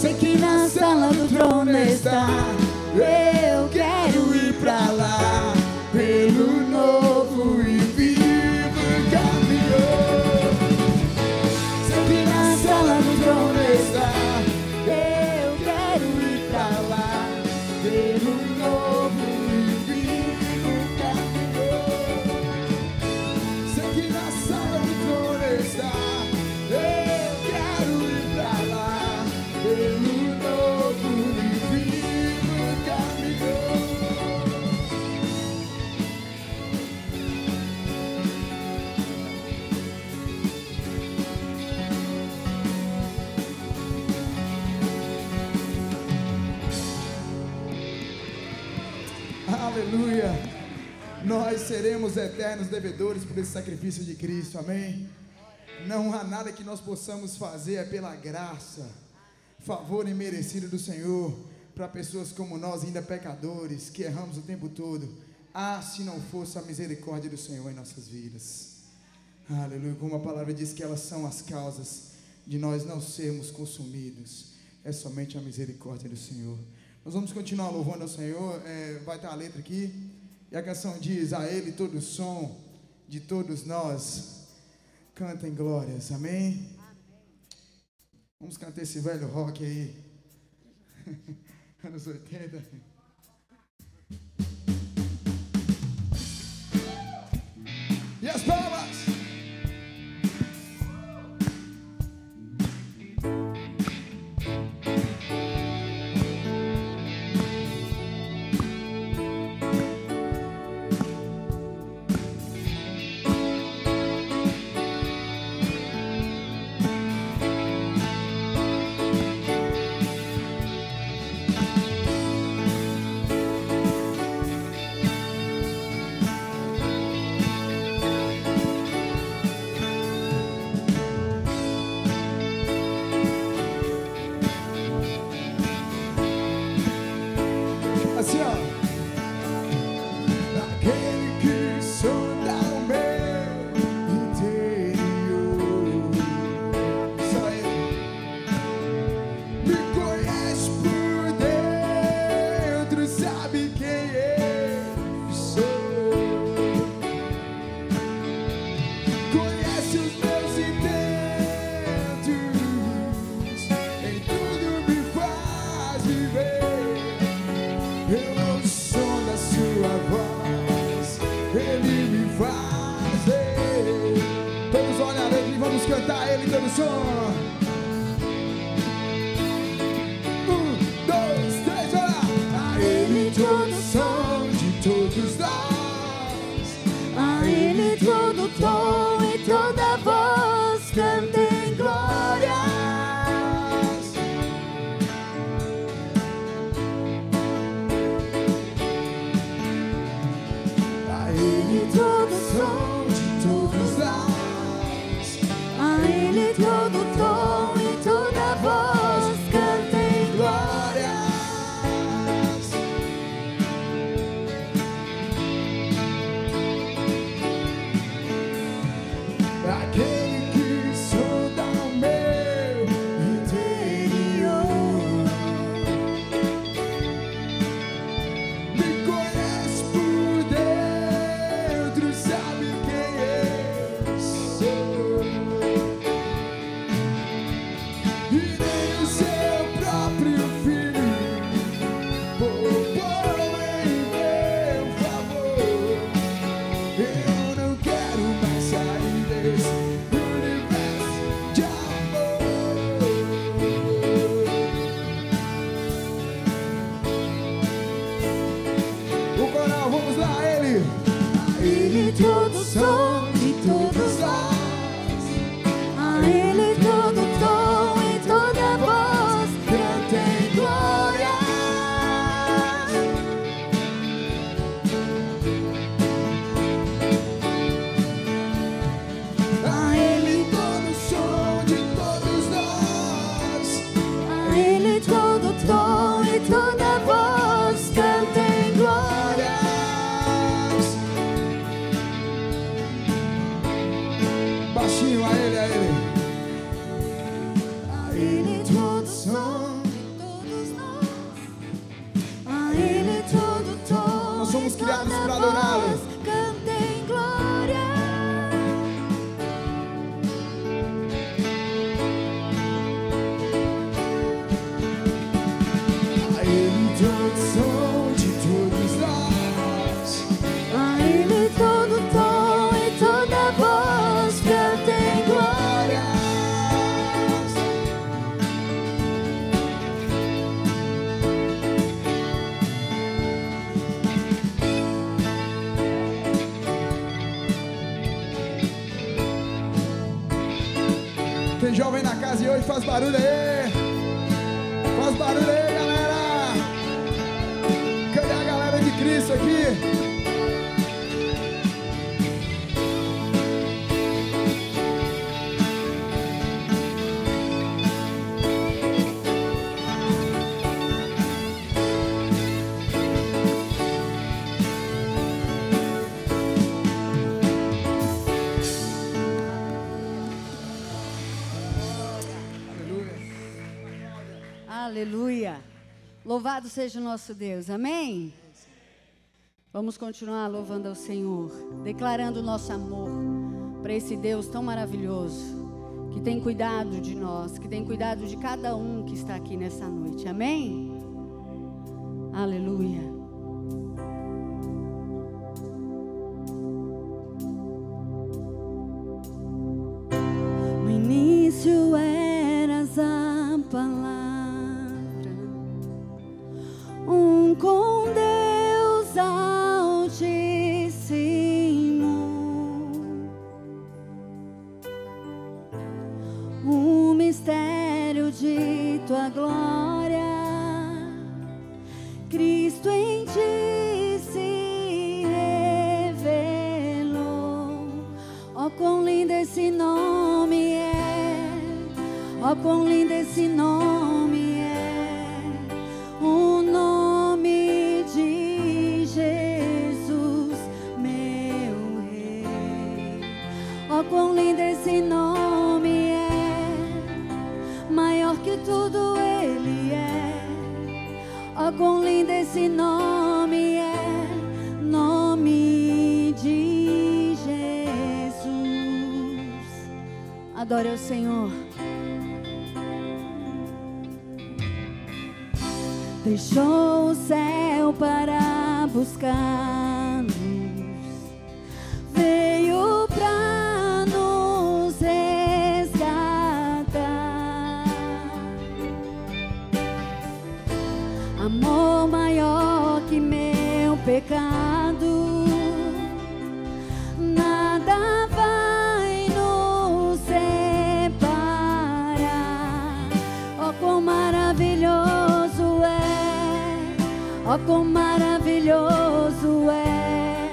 Sei que na sala do trono está. Eu quero ir pra lá, pelo novo e vivo caminho. Sei que na sala do trono está. Eu quero ir pra lá, pelo novo e vivo caminho. Sei que na sala do trono está. Eu quero ir pra lá, pelo novo e vivo caminho. Aleluia! Nós seremos eternos devedores por esse sacrifício de Cristo, amém? Não há nada que nós possamos fazer, é pela graça, favor imerecido do Senhor, para pessoas como nós, ainda pecadores, que erramos o tempo todo. Ah, se não fosse a misericórdia do Senhor em nossas vidas. Aleluia, como a palavra diz que elas são as causas de nós não sermos consumidos, é somente a misericórdia do Senhor. Nós vamos continuar louvando ao Senhor, vai estar a letra aqui, e a canção diz: a Ele todo o som de todos nós, cantem glórias, amém? Vamos cantar esse velho rock aí, anos 80. E as palmas! Assim, ó. Aquele que sonda o meu interior, só Ele me conhece por dentro, sabe quem eu sou, conhece os meus intentos, em tudo me faz viver. Eu ouço o som da sua voz, Ele me faz ver. Todos olham a Ele, vamos cantar Ele todo som. 1, 2, 3, olha! A Ele todo som de todos nós, a Ele todo tom e toda voz cantem glórias. Todo som de todos nós, a Ele todo tom e toda voz cantem glórias. Aquele que sonda o meu interior, me conhece por dentro, sabe quem eu sou, e nem o seu próprio filho poupou em meu favor. Eu não quero mais sair desse universo de amor. O coral, vamos lá, Ele. Ele todo som de todos nós, a Ele todo tom e toda voz cantem glórias. A Ele todo som de todos nós, a Ele todo tom e toda voz cantem glórias. aí, faz barulho aí. Faz barulho aí, galera. Cadê a galera de Cristo aqui? Aleluia. Louvado seja o nosso Deus. Amém? Vamos continuar louvando ao Senhor, declarando o nosso amor para esse Deus tão maravilhoso, que tem cuidado de nós, que tem cuidado de cada um que está aqui nessa noite. Amém? Aleluia. No início eras a palavra, com Deus Altíssimo, o mistério de tua glória, Cristo em ti se revelou. Oh, quão lindo esse nome é! Oh, quão lindo esse nome é! O nome de Jesus, meu Rei. Oh, quão lindo esse nome é, maior que tudo Ele é. Oh, quão lindo esse nome é, nome de Jesus. Adore ao Senhor. Deixou o céu para buscar-nos, veio para nos resgatar. Amor maior que meu pecado, nada vai nos separar. Oh, quão maravilhoso é! Oh, quão maravilhoso é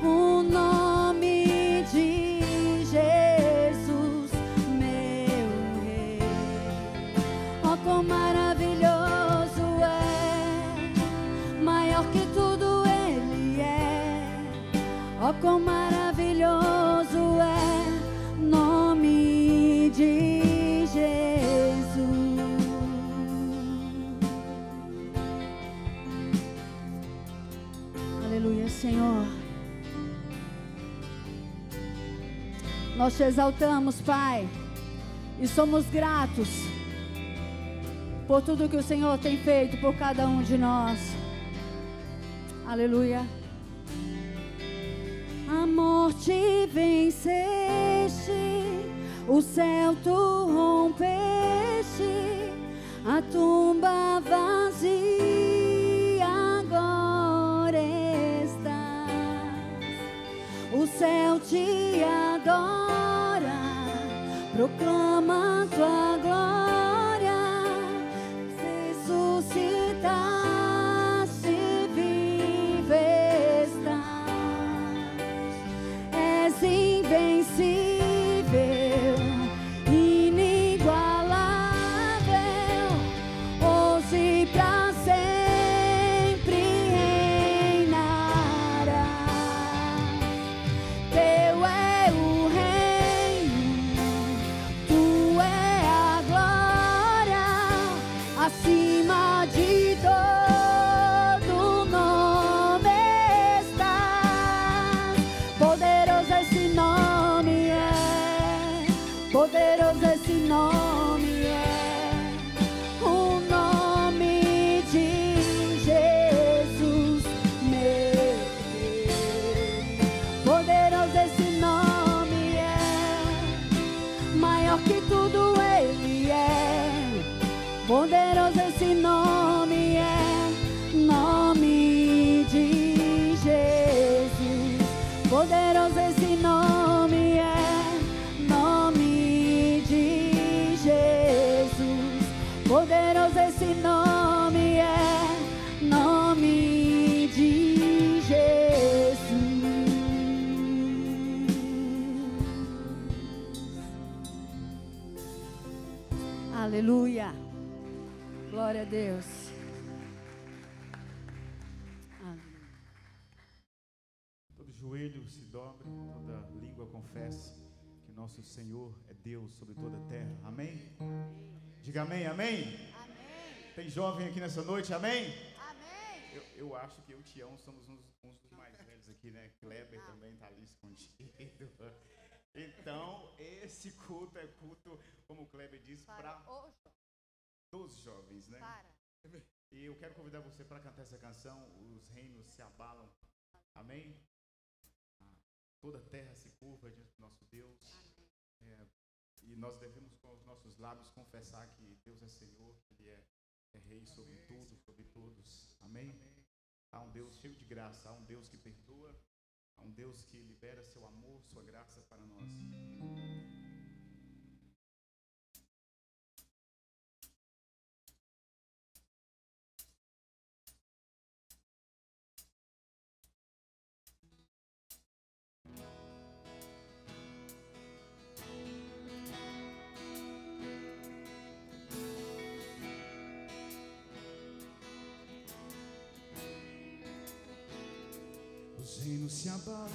o nome de Jesus, meu Rei. Oh, quão maravilhoso é, maior que tudo Ele é. Oh, quão maravilhoso é, nome de Jesus. Aleluia, Senhor. Nós te exaltamos, Pai, e somos gratos por tudo que o Senhor tem feito por cada um de nós. Aleluia. A morte venceste, o céu tu rompeste, a tumba vazia agora está. O céu te adora, proclama tua glória. Ressuscitaste, vive estás. És invencível, inigualável, hoje pra sempre reinarás. Teu é o reino, tu é a glória, acima de todo nome estás. Poderoso esse nome é, poderoso esse nome é, o nome de Jesus, meu Deus. Poderoso esse nome é, maior que tudo Ele é. Poderoso esse nome é, nome de Jesus. Poderoso esse nome é, nome de Jesus. esse nome é nome de Jesus. Aleluia. Glória a Deus. Todo joelho se dobre, toda língua confesse que nosso Senhor é Deus sobre toda a terra. Amém? Diga amém, amém? Amém. Tem jovem aqui nessa noite, amém? Amém. Eu acho que eu e o Tião somos uns dos mais velhos aqui, né? Kleber também está ali escondido. Então, esse culto é culto, como o Kleber disse, para dos jovens, né? E eu quero convidar você para cantar essa canção, Os Reinos Se Abalam. Amém? Toda a terra se curva diante do nosso Deus. E nós devemos com os nossos lábios confessar que Deus é Senhor, que Ele é Rei sobre tudo, sobre todos. Amém? Há um Deus cheio de graça, há um Deus que perdoa, há um Deus que libera seu amor, sua graça para nós. Os reinos se abalam,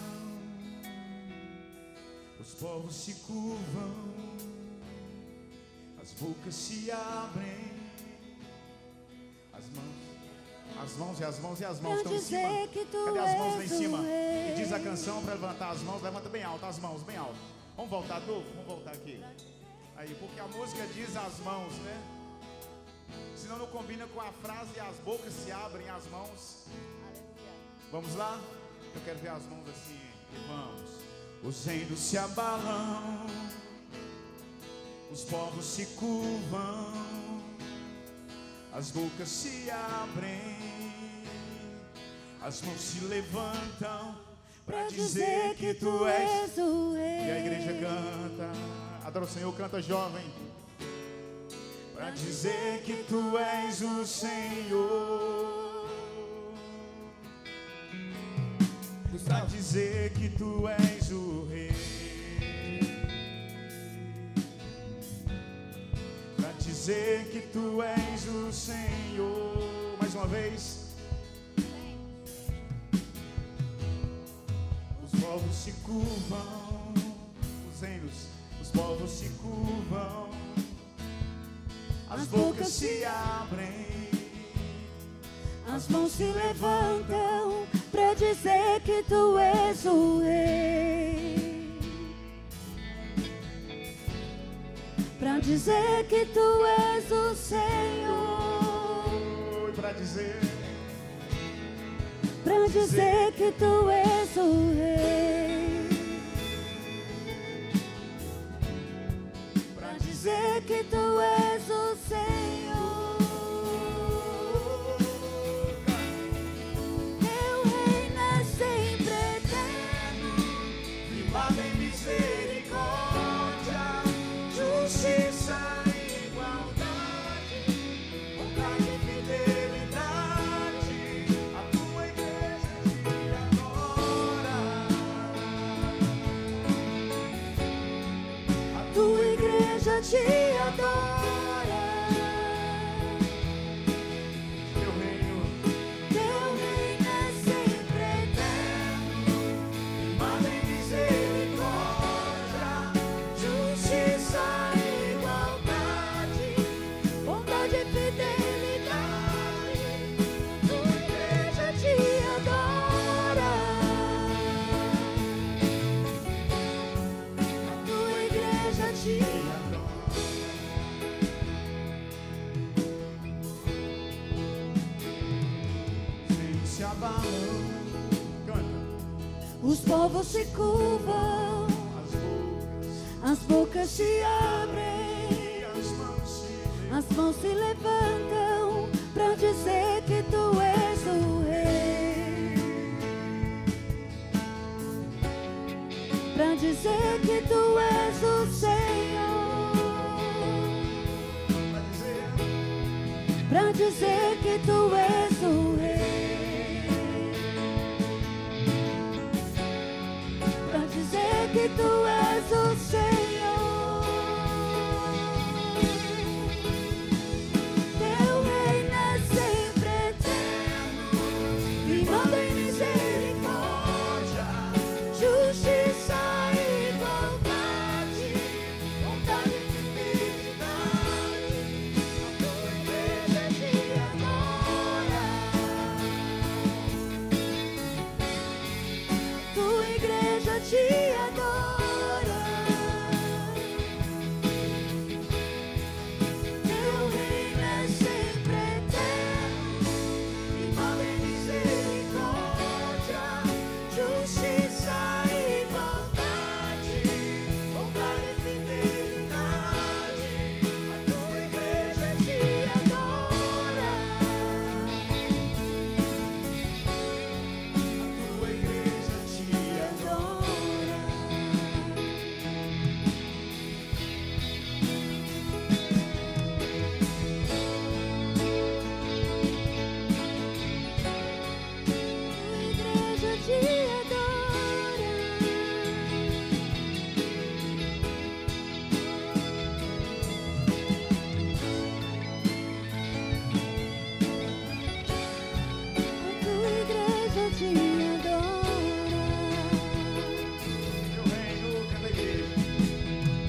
os povos se curvam, as bocas se abrem, as mãos e as mãos estão em cima. Cadê as mãos lá em cima? E diz a canção para levantar as mãos, levanta bem alto, as mãos bem alto. Vamos voltar de novo? Vamos voltar aqui. Aí, porque a música diz as mãos, né? Senão não combina com a frase as bocas se abrem, as mãos. Vamos lá? Eu quero ver as mãos assim, e vamos. Os reinos se abalam, os povos se curvam, as bocas se abrem, as mãos se levantam para dizer que tu és o Rei. E a igreja canta, adora o Senhor, canta jovem. Para dizer que tu és o Senhor. Pra dizer que tu és o Rei, pra dizer que tu és o Senhor. Mais uma vez. Os povos se curvam, os reinos, os povos se curvam, as bocas se abrem, as mãos se levantam para dizer que tu és o Rei, para dizer que tu és o Senhor, para dizer que tu és o Rei, para dizer que tu és o Senhor. Te adora, teu reino é sempre eterno, firmado em misericórdia, justiça e igualdade, bondade e fidelidade. Tua igreja te adora, tua igreja te adora. Os povos se curvam, as bocas se abrem, as mãos se levantam para dizer que tu és o Rei, para dizer que tu és o Senhor, para pra dizer que tu és o rei, pra dizer que tu és o Senhor. Teu reino é sempre eterno, firmado em misericórdia, justiça e igualdade, vontade e fidelidade. Tua igreja te adora. Teu reino é sempre eterno, firmado em misericórdia, justiça e igualdade, vontade e fidelidade. A tua igreja te adora. Tua igreja te Teu reino, cada igreja.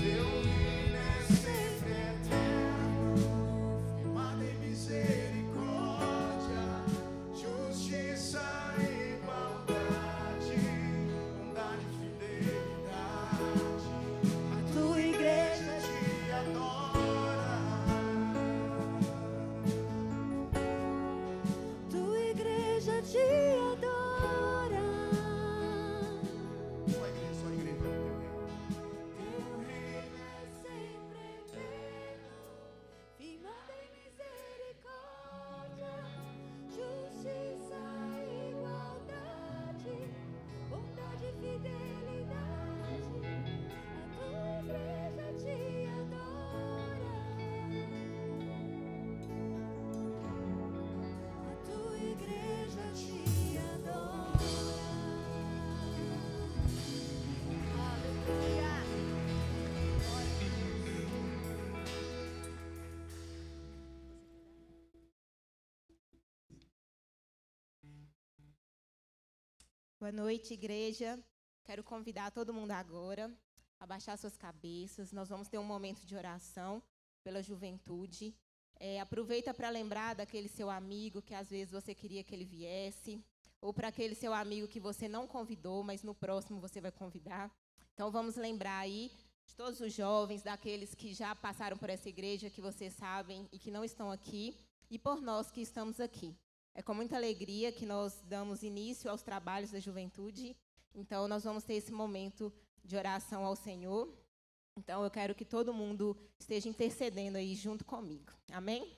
Teu reino é sempre eterno, firmado em misericórdia, justiça e igualdade, bondade e fidelidade. A tua igreja te adora. Tua igreja te adora. Sua igreja, sua igreja. Teu reino é sempre eterno, firmado em misericórdia, justiça e igualdade, bondade e fidelidade. A tua igreja te adora. A tua igreja te adora. Aleluia. Boa noite, igreja. Quero convidar todo mundo agora a baixar suas cabeças. Nós vamos ter um momento de oração pela juventude. Aproveita para lembrar daquele seu amigo que às vezes você queria que ele viesse, ou para aquele seu amigo que você não convidou, mas no próximo você vai convidar. Então vamos lembrar aí de todos os jovens, daqueles que já passaram por essa igreja, que vocês sabem e que não estão aqui, e por nós que estamos aqui. É com muita alegria que nós damos início aos trabalhos da juventude. Então, nós vamos ter esse momento de oração ao Senhor. Então, eu quero que todo mundo esteja intercedendo aí junto comigo. Amém?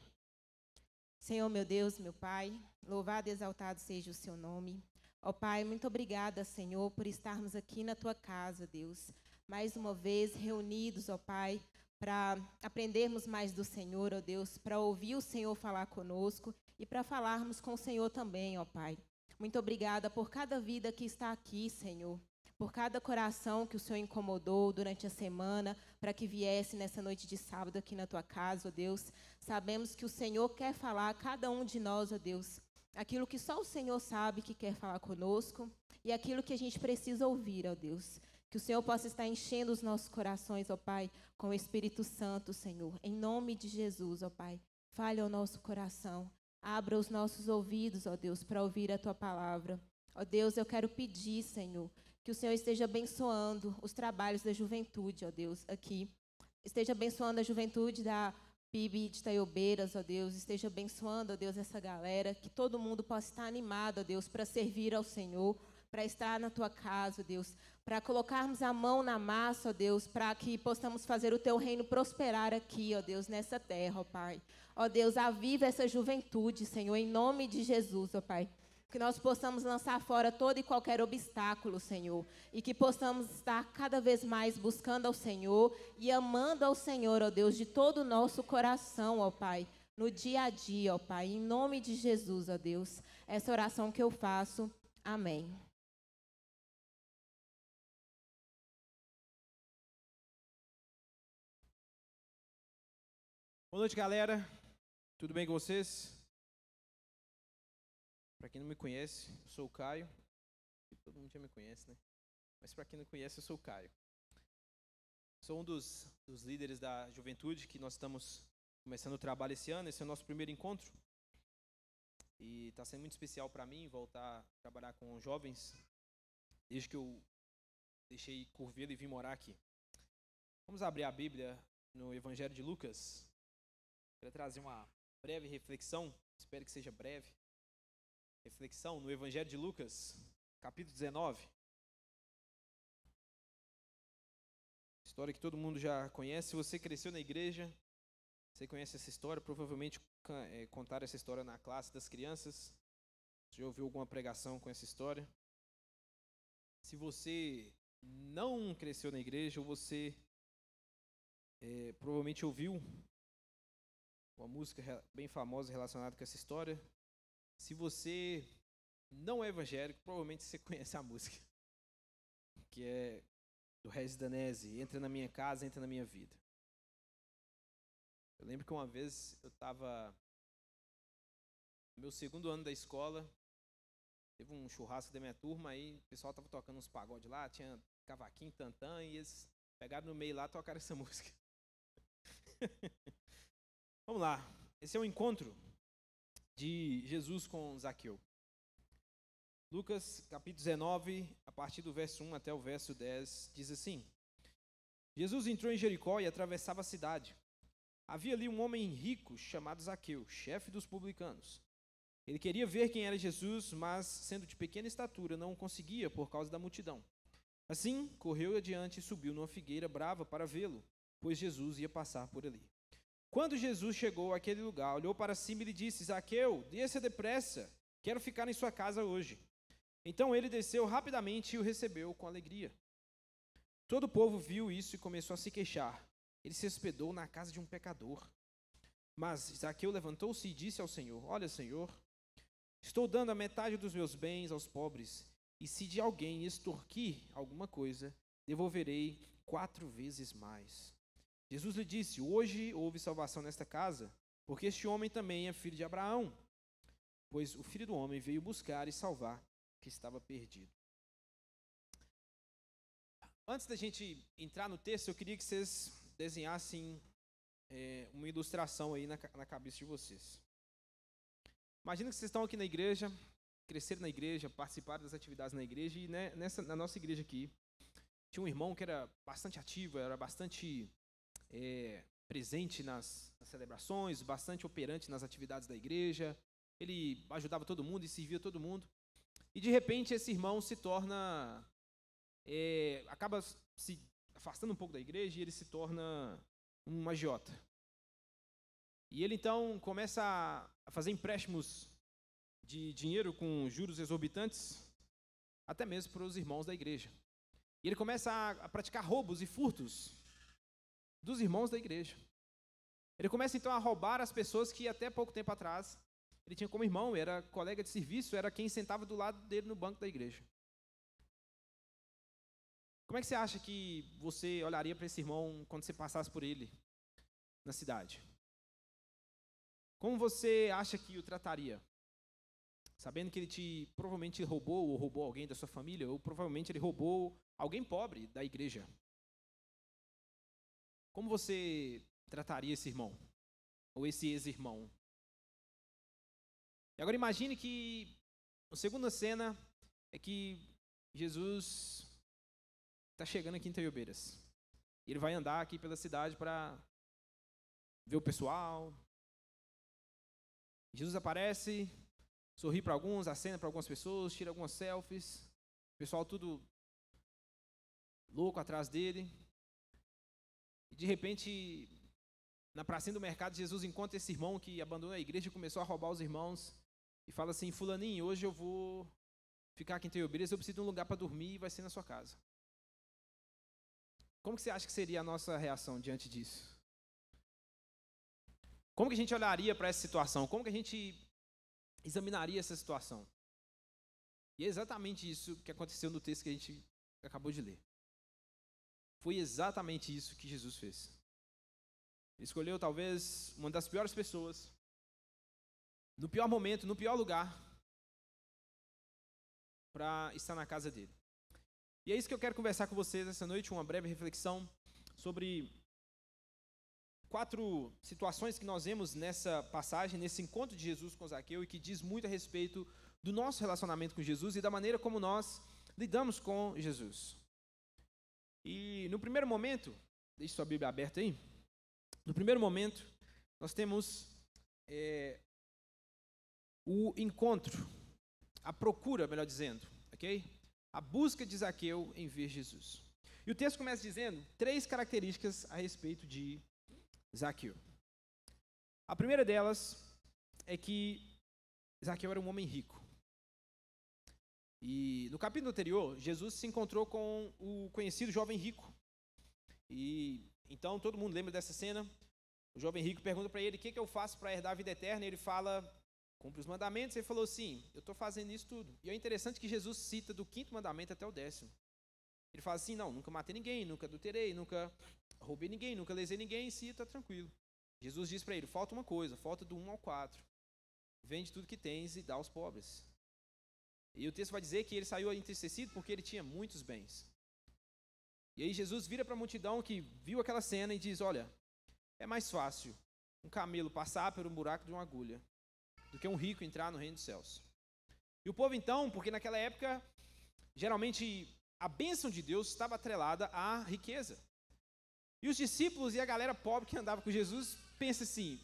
Senhor, meu Deus, meu Pai, louvado e exaltado seja o seu nome. Ó Pai, muito obrigada, Senhor, por estarmos aqui na tua casa, Deus. Mais uma vez reunidos, ó Pai, para aprendermos mais do Senhor, ó Deus, para ouvir o Senhor falar conosco e para falarmos com o Senhor também, ó Pai. Muito obrigada por cada vida que está aqui, Senhor, por cada coração que o Senhor incomodou durante a semana para que viesse nessa noite de sábado aqui na tua casa, ó Deus. Sabemos que o Senhor quer falar a cada um de nós, ó Deus, aquilo que só o Senhor sabe que quer falar conosco e aquilo que a gente precisa ouvir, ó Deus. Que o Senhor possa estar enchendo os nossos corações, ó Pai, com o Espírito Santo, Senhor. Em nome de Jesus, ó Pai, fale ao nosso coração. Abra os nossos ouvidos, ó Deus, para ouvir a tua palavra. Ó Deus, eu quero pedir, Senhor, que o Senhor esteja abençoando os trabalhos da juventude, ó Deus, aqui. Esteja abençoando a juventude da PIB de Itaiobeiras, ó Deus. Esteja abençoando, ó Deus, essa galera. Que todo mundo possa estar animado, ó Deus, para servir ao Senhor, para estar na tua casa, ó Deus, para colocarmos a mão na massa, ó Deus, para que possamos fazer o teu reino prosperar aqui, ó Deus, nessa terra, ó Pai. Ó Deus, aviva essa juventude, Senhor, em nome de Jesus, ó Pai. Que nós possamos lançar fora todo e qualquer obstáculo, Senhor, e que possamos estar cada vez mais buscando ao Senhor e amando ao Senhor, ó Deus, de todo o nosso coração, ó Pai. no dia a dia, ó Pai, em nome de Jesus, ó Deus. Essa oração que eu faço. Amém. Boa noite, galera. Tudo bem com vocês? Para quem não me conhece, eu sou o Caio. Todo mundo já me conhece, né? Mas para quem não conhece, eu sou o Caio. Sou um dos líderes da juventude que nós estamos começando o trabalho esse ano. Esse é o nosso primeiro encontro. E está sendo muito especial para mim voltar a trabalhar com jovens desde que eu deixei Curvelo e vim morar aqui. Vamos abrir a Bíblia no Evangelho de Lucas. Quero trazer uma breve reflexão, espero que seja breve. Reflexão no Evangelho de Lucas, capítulo 19. História que todo mundo já conhece. Se você cresceu na igreja, você conhece essa história. Provavelmente contaram essa história na classe das crianças. Você já ouviu alguma pregação com essa história? Se você não cresceu na igreja, ou você provavelmente ouviu uma música bem famosa relacionada com essa história. Se você não é evangélico, provavelmente você conhece a música, que é do Regis Danese, Entra na Minha Casa, Entra na Minha Vida. Eu lembro que uma vez eu estava no meu segundo ano da escola, teve um churrasco da minha turma, aí o pessoal estava tocando uns pagodes lá, tinha cavaquinho, tantã, e eles pegaram no meio lá e tocaram essa música. Vamos lá, esse é o encontro de Jesus com Zaqueu. Lucas, capítulo 19, a partir do verso 1 até o verso 10, diz assim: Jesus entrou em Jericó e atravessava a cidade. Havia ali um homem rico chamado Zaqueu, chefe dos publicanos. Ele queria ver quem era Jesus, mas, sendo de pequena estatura, não o conseguia por causa da multidão. Assim, correu adiante e subiu numa figueira brava para vê-lo, pois Jesus ia passar por ali. Quando Jesus chegou àquele lugar, olhou para cima e lhe disse: Zaqueu, desça depressa, quero ficar em sua casa hoje. Então ele desceu rapidamente e o recebeu com alegria. Todo o povo viu isso e começou a se queixar. Ele se hospedou na casa de um pecador. Mas Zaqueu levantou-se e disse ao Senhor: Olha, Senhor, estou dando a metade dos meus bens aos pobres, e se de alguém extorquir alguma coisa, devolverei 4 vezes mais. Jesus lhe disse: Hoje houve salvação nesta casa, porque este homem também é filho de Abraão, pois o Filho do Homem veio buscar e salvar o que estava perdido. Antes da gente entrar no texto, eu queria que vocês desenhassem uma ilustração aí na cabeça de vocês. Imagina que vocês estão aqui na igreja, cresceram na igreja, participaram das atividades na igreja, e na nossa igreja aqui, tinha um irmão que era bastante ativo, era bastante presente nas celebrações, bastante operante nas atividades da igreja. Ele ajudava todo mundo e servia todo mundo. E de repente esse irmão se torna, acaba se afastando um pouco da igreja, e ele se torna um agiota. E ele então começa a fazer empréstimos de dinheiro com juros exorbitantes, até mesmo para os irmãos da igreja. E ele começa a praticar roubos e furtos dos irmãos da igreja. Ele começa então a roubar as pessoas que até pouco tempo atrás ele tinha como irmão, era colega de serviço, era quem sentava do lado dele no banco da igreja. Como é que você acha que você olharia para esse irmão quando você passasse por ele na cidade? Como você acha que o trataria? Sabendo que ele provavelmente roubou, ou roubou alguém da sua família, ou provavelmente ele roubou alguém pobre da igreja. Como você trataria esse irmão? Ou esse ex-irmão? E agora imagine que a segunda cena é que Jesus está chegando aqui em Taiobeiras. E ele vai andar aqui pela cidade para ver o pessoal. Jesus aparece, sorri para alguns, acena para algumas pessoas, tira algumas selfies. O pessoal tudo louco atrás dele. E de repente, na pracinha do mercado, Jesus encontra esse irmão que abandonou a igreja e começou a roubar os irmãos. E fala assim: Fulaninho, hoje eu vou ficar aqui em Taiobeiras, eu preciso de um lugar para dormir e vai ser na sua casa. Como que você acha que seria a nossa reação diante disso? Como que a gente olharia para essa situação? Como que a gente examinaria essa situação? E é exatamente isso que aconteceu no texto que a gente acabou de ler. Foi exatamente isso que Jesus fez. Ele escolheu talvez uma das piores pessoas, no pior momento, no pior lugar, para estar na casa dele. E é isso que eu quero conversar com vocês essa noite, uma breve reflexão sobre 4 situações que nós vemos nessa passagem, nesse encontro de Jesus com Zaqueu, e que diz muito a respeito do nosso relacionamento com Jesus e da maneira como nós lidamos com Jesus. E no primeiro momento, deixe sua Bíblia aberta aí, no primeiro momento, nós temos o encontro, a procura, melhor dizendo, ok? A busca de Zaqueu em ver Jesus. E o texto começa dizendo 3 características a respeito de Zaqueu. A primeira delas é que Zaqueu era um homem rico. E no capítulo anterior, Jesus se encontrou com o conhecido jovem rico. E então todo mundo lembra dessa cena. O jovem rico pergunta para ele: o que eu faço para herdar a vida eterna? E ele fala: cumpre os mandamentos. Ele falou: sim, eu estou fazendo isso tudo. E é interessante que Jesus cita do 5º mandamento até o 10º. Ele fala assim: não, nunca matei ninguém, nunca adulterei, nunca roubei ninguém, nunca lesei ninguém, e se está tranquilo. Jesus diz para ele: falta uma coisa, falta do 1 ao 4. Vende tudo que tens e dá aos pobres. E o texto vai dizer que ele saiu entristecido porque ele tinha muitos bens. E aí Jesus vira para a multidão que viu aquela cena e diz: olha, é mais fácil um camelo passar por um buraco de uma agulha do que um rico entrar no reino dos céus. E o povo então, porque naquela época, geralmente a bênção de Deus estava atrelada à riqueza. E os discípulos e a galera pobre que andava com Jesus pensa assim: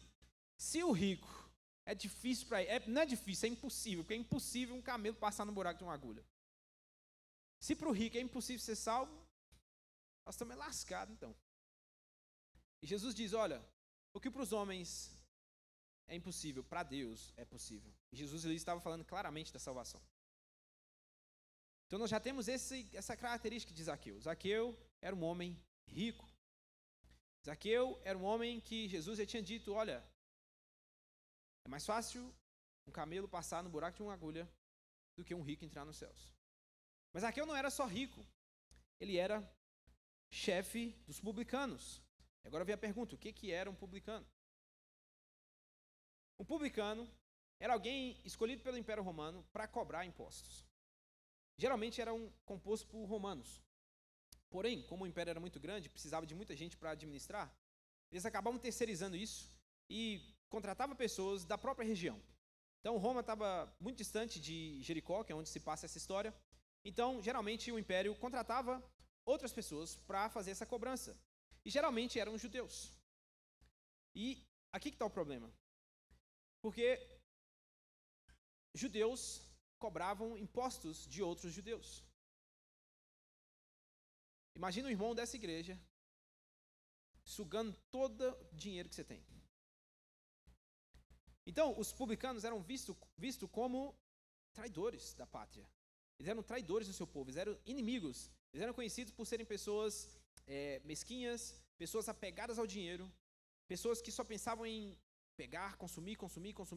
se o rico é difícil para ele, não é difícil, é impossível, porque é impossível um camelo passar no buraco de uma agulha. Se para o rico é impossível ser salvo, nós estamos lascados então. E Jesus diz: olha, o que para os homens é impossível, para Deus é possível. E Jesus ali estava falando claramente da salvação. Então nós já temos essa característica de Zaqueu. Zaqueu era um homem rico. Zaqueu era um homem que Jesus já tinha dito: olha, é mais fácil um camelo passar no buraco de uma agulha do que um rico entrar nos céus. Mas Zaqueu não era só rico, ele era chefe dos publicanos. E agora vem a pergunta: o que era um publicano? Um publicano era alguém escolhido pelo Império Romano para cobrar impostos. Geralmente eram compostos por romanos. Porém, como o império era muito grande, precisava de muita gente para administrar, eles acabavam terceirizando isso e contratavam pessoas da própria região. Então, Roma estava muito distante de Jericó, que é onde se passa essa história. Então, geralmente, o império contratava outras pessoas para fazer essa cobrança. E geralmente eram judeus. E aqui que está o problema. Porque judeus cobravam impostos de outros judeus. Imagina o irmão dessa igreja sugando todo o dinheiro que você tem. Então, os publicanos eram vistos como traidores da pátria. Eles eram traidores do seu povo, eles eram inimigos. Eles eram conhecidos por serem pessoas mesquinhas, pessoas apegadas ao dinheiro, pessoas que só pensavam em pegar, consumir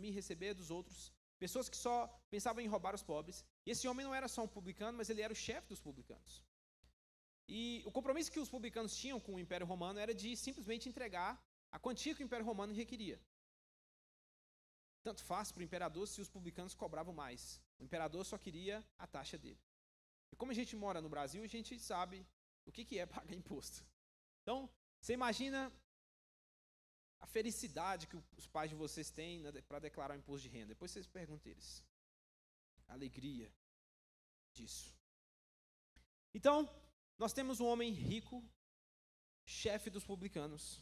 e receber dos outros, pessoas que só pensavam em roubar os pobres. E esse homem não era só um publicano, mas ele era o chefe dos publicanos. E o compromisso que os publicanos tinham com o Império Romano era de simplesmente entregar a quantia que o Império Romano requeria. Tanto faz para o imperador se os publicanos cobravam mais. O imperador só queria a taxa dele. E como a gente mora no Brasil, a gente sabe o que é pagar imposto. Então, você imagina a felicidade que os pais de vocês têm para declarar o imposto de renda. Depois vocês perguntam eles. A alegria disso. Então, nós temos um homem rico, chefe dos publicanos.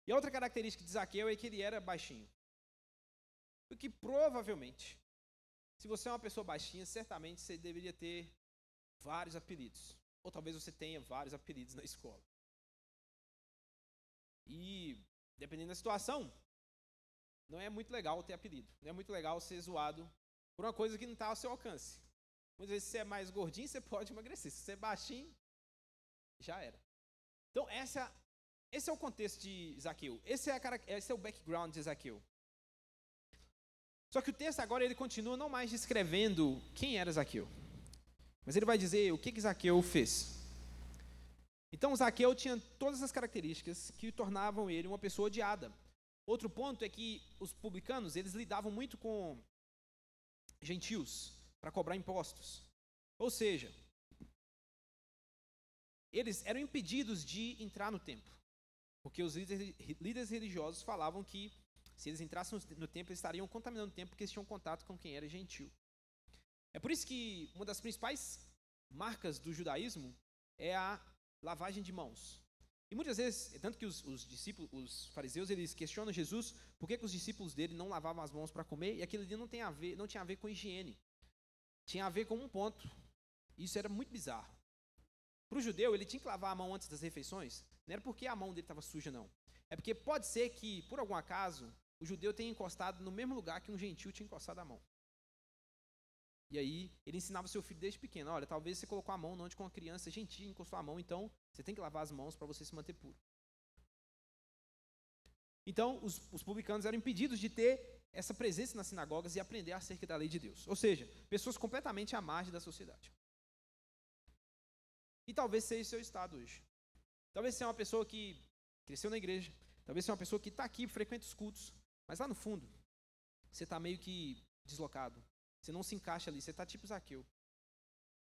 E a outra característica de Zaqueu é que ele era baixinho. O que provavelmente, se você é uma pessoa baixinha, certamente você deveria ter vários apelidos. Ou talvez você tenha vários apelidos na escola. E, dependendo da situação, não é muito legal ter apelido. Não é muito legal ser zoado por uma coisa que não está ao seu alcance. Muitas vezes, se você é mais gordinho, você pode emagrecer. Se você é baixinho, já era. Então, essa esse é o contexto de Zaqueu. Esse é o background de Zaqueu. Só que o texto agora ele continua não mais descrevendo quem era Zaqueu, mas ele vai dizer o que Zaqueu fez. Então Zaqueu tinha todas as características que o tornavam ele uma pessoa odiada. Outro ponto é que os publicanos eles lidavam muito com gentios para cobrar impostos. Ou seja, eles eram impedidos de entrar no templo, porque os líderes religiosos falavam que se eles entrassem no templo, eles estariam contaminando o templo porque eles tinham contato com quem era gentil. É por isso que uma das principais marcas do judaísmo é a lavagem de mãos. E muitas vezes, tanto que os fariseus, eles questionam Jesus por que os discípulos dele não lavavam as mãos para comer, e aquilo ali não tinha a ver com higiene. Tinha a ver com um ponto. Isso era muito bizarro. Para o judeu, ele tinha que lavar a mão antes das refeições, não era porque a mão dele estava suja, não. É porque pode ser que, por algum acaso, o judeu tenha encostado no mesmo lugar que um gentil tinha encostado a mão. E aí, ele ensinava o seu filho desde pequeno, olha, talvez você colocou a mão onde com uma criança gentil encostou a mão, então você tem que lavar as mãos para você se manter puro. Então, os publicanos eram impedidos de ter essa presença nas sinagogas e aprender acerca da lei de Deus. Ou seja, pessoas completamente à margem da sociedade. E talvez seja o seu estado hoje. Talvez você é uma pessoa que cresceu na igreja, talvez você é uma pessoa que está aqui, frequenta os cultos, mas lá no fundo, você está meio que deslocado. Você não se encaixa ali, você está tipo Zaqueu.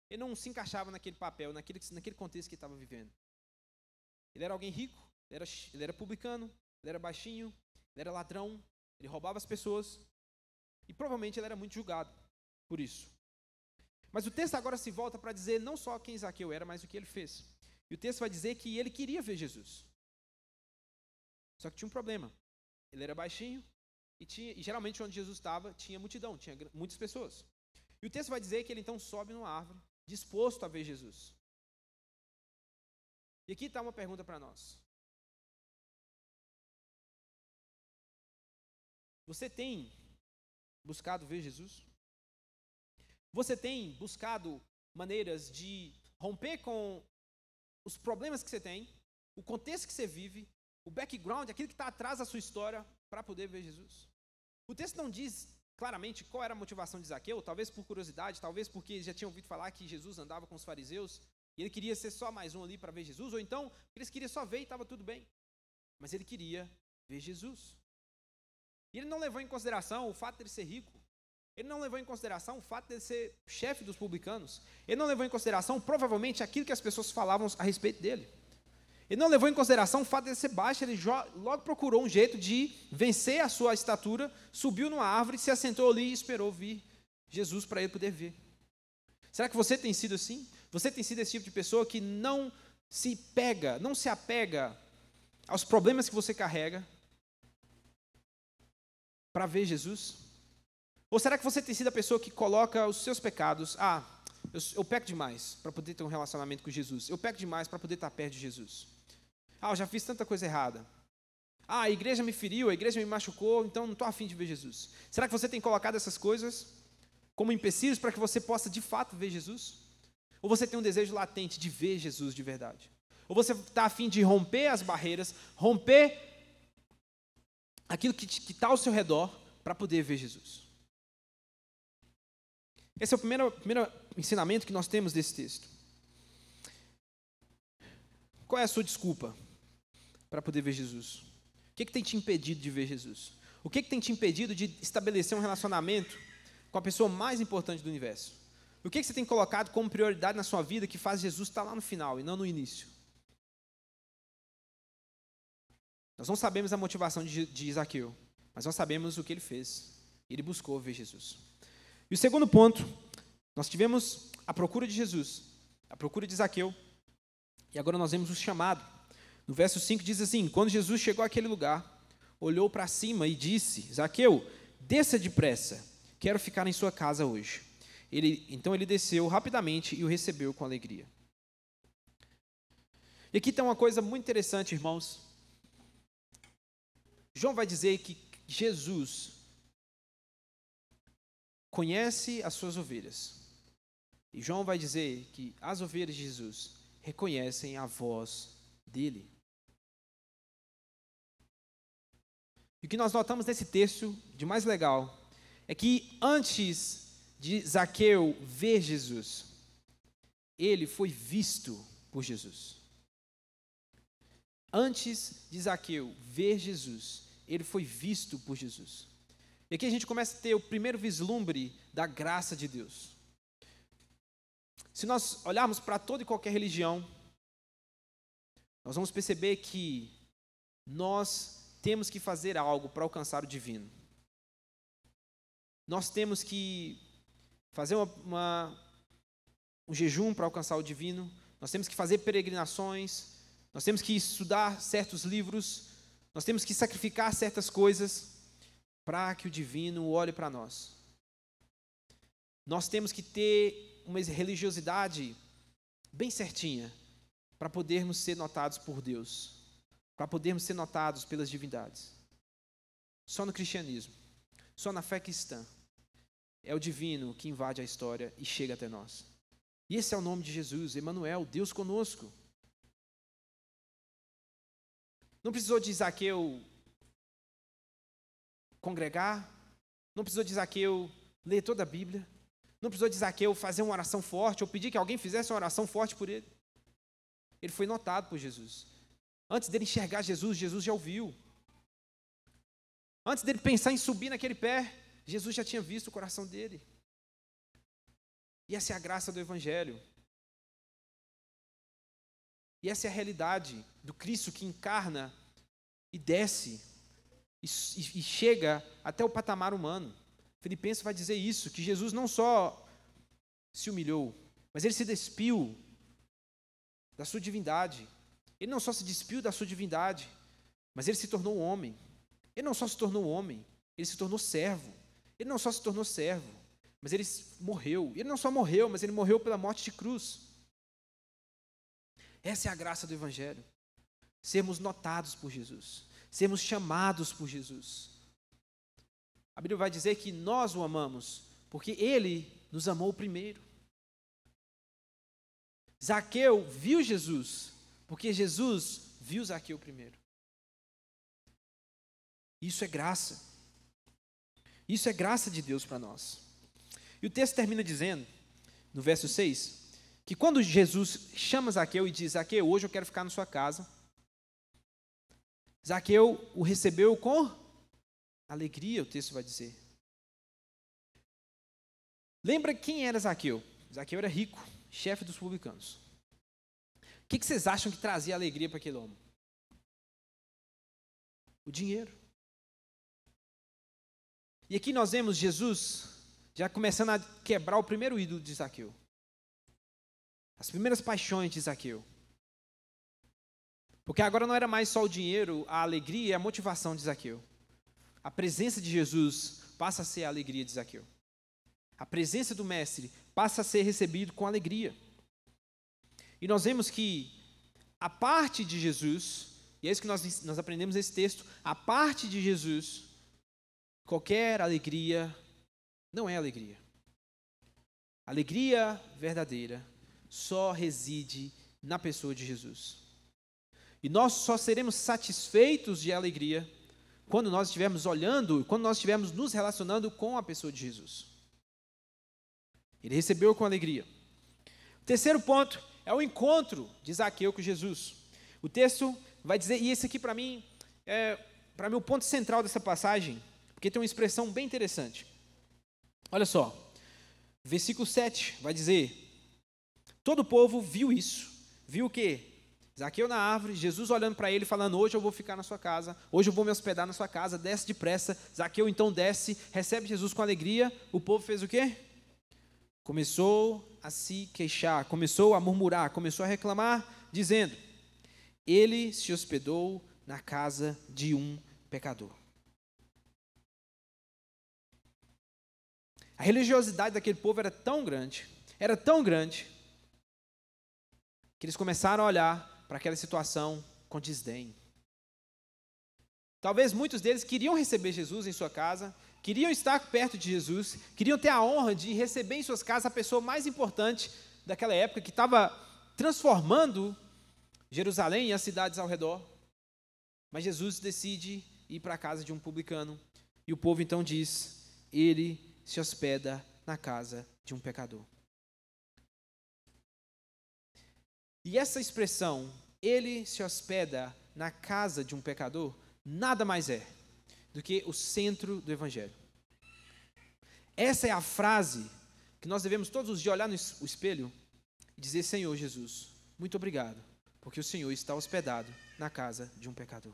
Ele não se encaixava naquele papel, naquele contexto que ele estava vivendo. Ele era alguém rico, ele era publicano, ele era baixinho, ele era ladrão, ele roubava as pessoas, e provavelmente ele era muito julgado por isso. Mas o texto agora se volta para dizer não só quem Zaqueu era, mas o que ele fez. E o texto vai dizer que ele queria ver Jesus. Só que tinha um problema. Ele era baixinho, e geralmente onde Jesus estava tinha multidão, tinha muitas pessoas. E o texto vai dizer que ele então sobe numa árvore, disposto a ver Jesus. E aqui está uma pergunta para nós. Você tem buscado ver Jesus? Você tem buscado maneiras de romper com os problemas que você tem, o contexto que você vive, o background, aquilo que está atrás da sua história, para poder ver Jesus? O texto não diz claramente qual era a motivação de Zaqueu, talvez por curiosidade, talvez porque ele já tinha ouvido falar que Jesus andava com os fariseus, e ele queria ser só mais um ali para ver Jesus, ou então eles queriam só ver e estava tudo bem. Mas ele queria ver Jesus. E ele não levou em consideração o fato de ele ser rico. Ele não levou em consideração o fato de ele ser chefe dos publicanos. Ele não levou em consideração, provavelmente, aquilo que as pessoas falavam a respeito dele. Ele não levou em consideração o fato de ele ser baixo, ele logo procurou um jeito de vencer a sua estatura, subiu numa árvore, se assentou ali e esperou vir Jesus para ele poder ver. Será que você tem sido assim? Você tem sido esse tipo de pessoa que não se apega aos problemas que você carrega para ver Jesus? Ou será que você tem sido a pessoa que coloca os seus pecados, eu peco demais para poder ter um relacionamento com Jesus, eu peco demais para poder estar perto de Jesus, eu já fiz tanta coisa errada, a igreja me feriu, a igreja me machucou, então não estou afim de ver Jesus. Será que você tem colocado essas coisas como empecilhos para que você possa de fato ver Jesus? Ou você tem um desejo latente de ver Jesus de verdade? Ou você está afim de romper as barreiras, romper aquilo que está ao seu redor para poder ver Jesus? Esse é o primeiro ensinamento que nós temos desse texto. Qual é a sua desculpa para poder ver Jesus? O que tem te impedido de ver Jesus? O que tem te impedido de estabelecer um relacionamento com a pessoa mais importante do universo? O que você tem colocado como prioridade na sua vida que faz Jesus estar lá no final e não no início? Nós não sabemos a motivação de Zaqueu, mas nós sabemos o que ele fez. Ele buscou ver Jesus. E o segundo ponto, nós tivemos a procura de Jesus, a procura de Zaqueu, e agora nós vemos o chamado. No verso 5 diz assim: quando Jesus chegou àquele lugar, olhou para cima e disse: Zaqueu, desça depressa, quero ficar em sua casa hoje. Então ele desceu rapidamente e o recebeu com alegria. E aqui tem uma coisa muito interessante, irmãos. João vai dizer que Jesus conhece as suas ovelhas. E João vai dizer que as ovelhas de Jesus reconhecem a voz dele. E o que nós notamos nesse texto, de mais legal, é que antes de Zaqueu ver Jesus, ele foi visto por Jesus. Antes de Zaqueu ver Jesus, ele foi visto por Jesus. E aqui a gente começa a ter o primeiro vislumbre da graça de Deus. Se nós olharmos para toda e qualquer religião, nós vamos perceber que nós temos que fazer algo para alcançar o divino. Nós temos que fazer um jejum para alcançar o divino, nós temos que fazer peregrinações, nós temos que estudar certos livros, nós temos que sacrificar certas coisas para que o divino olhe para nós. Nós temos que ter uma religiosidade bem certinha para podermos ser notados por Deus, para podermos ser notados pelas divindades. Só no cristianismo, só na fé cristã, é o divino que invade a história e chega até nós. E esse é o nome de Jesus, Emanuel, Deus conosco. Não precisou de Zaqueu congregar, não precisou de Zaqueu ler toda a Bíblia, não precisou de Zaqueu fazer uma oração forte ou pedir que alguém fizesse uma oração forte por ele. Ele foi notado por Jesus. Antes dele enxergar Jesus, Jesus já o viu. Antes dele pensar em subir naquele pé, Jesus já tinha visto o coração dele. E essa é a graça do Evangelho. E essa é a realidade do Cristo que encarna e desce e chega até o patamar humano. Filipenses vai dizer isso, que Jesus não só se humilhou, mas ele se despiu da sua divindade. Ele não só se despiu da sua divindade, mas ele se tornou homem. Ele não só se tornou homem, ele se tornou servo. Ele não só se tornou servo, mas ele morreu. Ele não só morreu, mas ele morreu pela morte de cruz. Essa é a graça do Evangelho. Sermos notados por Jesus. Sermos chamados por Jesus. A Bíblia vai dizer que nós o amamos, porque ele nos amou primeiro. Zaqueu viu Jesus, porque Jesus viu Zaqueu primeiro. Isso é graça. Isso é graça de Deus para nós. E o texto termina dizendo, no verso 6, que quando Jesus chama Zaqueu e diz: Zaqueu, hoje eu quero ficar na sua casa, Zaqueu o recebeu com alegria, o texto vai dizer. Lembra quem era Zaqueu? Zaqueu era rico, chefe dos publicanos. O que vocês acham que trazia alegria para aquele homem? O dinheiro. E aqui nós vemos Jesus já começando a quebrar o primeiro ídolo de Zaqueu. As primeiras paixões de Zaqueu. Porque agora não era mais só o dinheiro, a alegria e a motivação de Zaqueu. A presença de Jesus passa a ser a alegria de Zaqueu. A presença do Mestre passa a ser recebido com alegria. E nós vemos que a parte de Jesus, e é isso que nós aprendemos nesse texto, a parte de Jesus, qualquer alegria não é alegria. Alegria verdadeira só reside na pessoa de Jesus. E nós só seremos satisfeitos de alegria quando nós estivermos olhando, quando nós estivermos nos relacionando com a pessoa de Jesus. Ele recebeu com alegria. O terceiro ponto é o encontro de Zaqueu com Jesus. O texto vai dizer, e esse aqui para mim é o ponto central dessa passagem, porque tem uma expressão bem interessante. Olha só, versículo 7 vai dizer: todo o povo viu isso. Viu o quê? Zaqueu na árvore, Jesus olhando para ele, falando: hoje eu vou ficar na sua casa, hoje eu vou me hospedar na sua casa, desce depressa. Zaqueu então desce, recebe Jesus com alegria. O povo fez o quê? Começou a se queixar, começou a murmurar, começou a reclamar, dizendo: ele se hospedou na casa de um pecador. A religiosidade daquele povo era tão grande, que eles começaram a olhar para aquela situação com desdém. Talvez muitos deles queriam receber Jesus em sua casa, queriam estar perto de Jesus, queriam ter a honra de receber em suas casas a pessoa mais importante daquela época, que estava transformando Jerusalém e as cidades ao redor. Mas Jesus decide ir para a casa de um publicano. E o povo então diz: ele se hospeda na casa de um pecador. E essa expressão, ele se hospeda na casa de um pecador, nada mais é do que o centro do Evangelho. Essa é a frase que nós devemos todos os dias olhar no espelho e dizer: Senhor Jesus, muito obrigado, porque o Senhor está hospedado na casa de um pecador.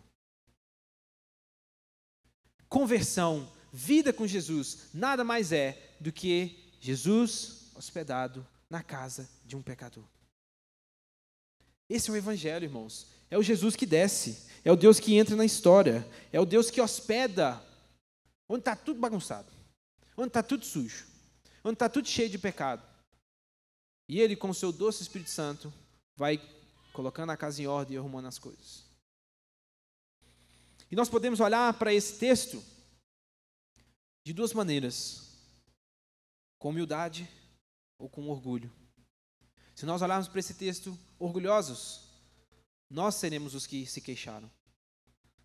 Conversão, vida com Jesus, nada mais é do que Jesus hospedado na casa de um pecador. Esse é o Evangelho, irmãos. É o Jesus que desce, é o Deus que entra na história, é o Deus que hospeda onde está tudo bagunçado, onde está tudo sujo, onde está tudo cheio de pecado. E Ele, com o seu doce Espírito Santo, vai colocando a casa em ordem e arrumando as coisas. E nós podemos olhar para esse texto de duas maneiras: com humildade ou com orgulho. Se nós olharmos para esse texto orgulhosos, nós seremos os que se queixaram.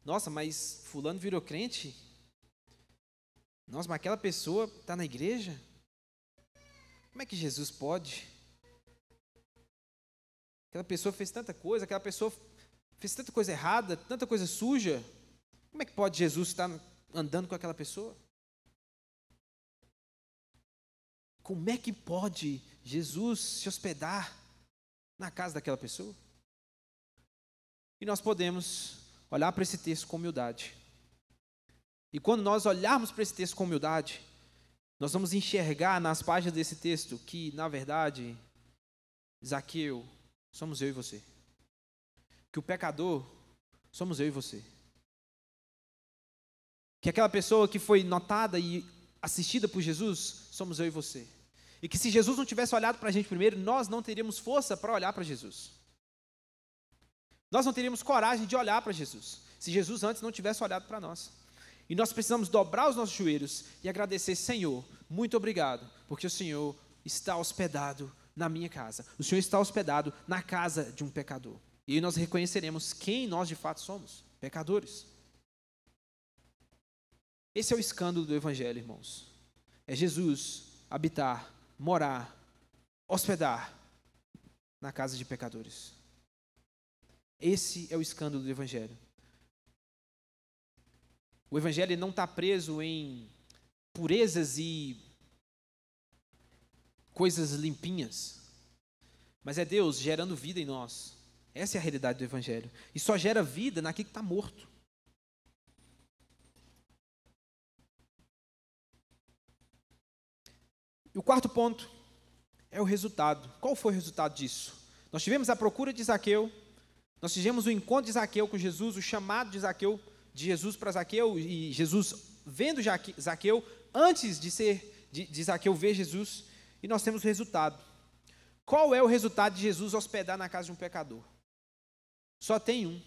Nossa, mas fulano virou crente? Nossa, mas aquela pessoa está na igreja? Como é que Jesus pode? Aquela pessoa fez tanta coisa, aquela pessoa fez tanta coisa errada, tanta coisa suja. Como é que pode Jesus estar andando com aquela pessoa? Como é que pode Jesus se hospedar na casa daquela pessoa? E nós podemos olhar para esse texto com humildade. E quando nós olharmos para esse texto com humildade, nós vamos enxergar nas páginas desse texto que, na verdade, Zaqueu somos eu e você. Que o pecador somos eu e você. Que aquela pessoa que foi notada e assistida por Jesus, somos eu e você. E que se Jesus não tivesse olhado para a gente primeiro, nós não teríamos força para olhar para Jesus. Nós não teríamos coragem de olhar para Jesus, se Jesus antes não tivesse olhado para nós. E nós precisamos dobrar os nossos joelhos e agradecer: Senhor, muito obrigado, porque o Senhor está hospedado na minha casa. O Senhor está hospedado na casa de um pecador. E aí nós reconheceremos quem nós de fato somos: pecadores. Esse é o escândalo do Evangelho, irmãos. É Jesus habitar, morar, hospedar na casa de pecadores. Esse é o escândalo do Evangelho. O Evangelho não está preso em purezas e coisas limpinhas, mas é Deus gerando vida em nós. Essa é a realidade do Evangelho. E só gera vida naquilo que está morto. E o quarto ponto é o resultado. Qual foi o resultado disso? Nós tivemos a procura de Zaqueu, nós tivemos o encontro de Zaqueu com Jesus, o chamado de Zaqueu, de Jesus para Zaqueu, e Jesus vendo Zaqueu antes de Zaqueu ver Jesus, e nós temos o resultado. Qual é o resultado de Jesus hospedar na casa de um pecador? Só tem um: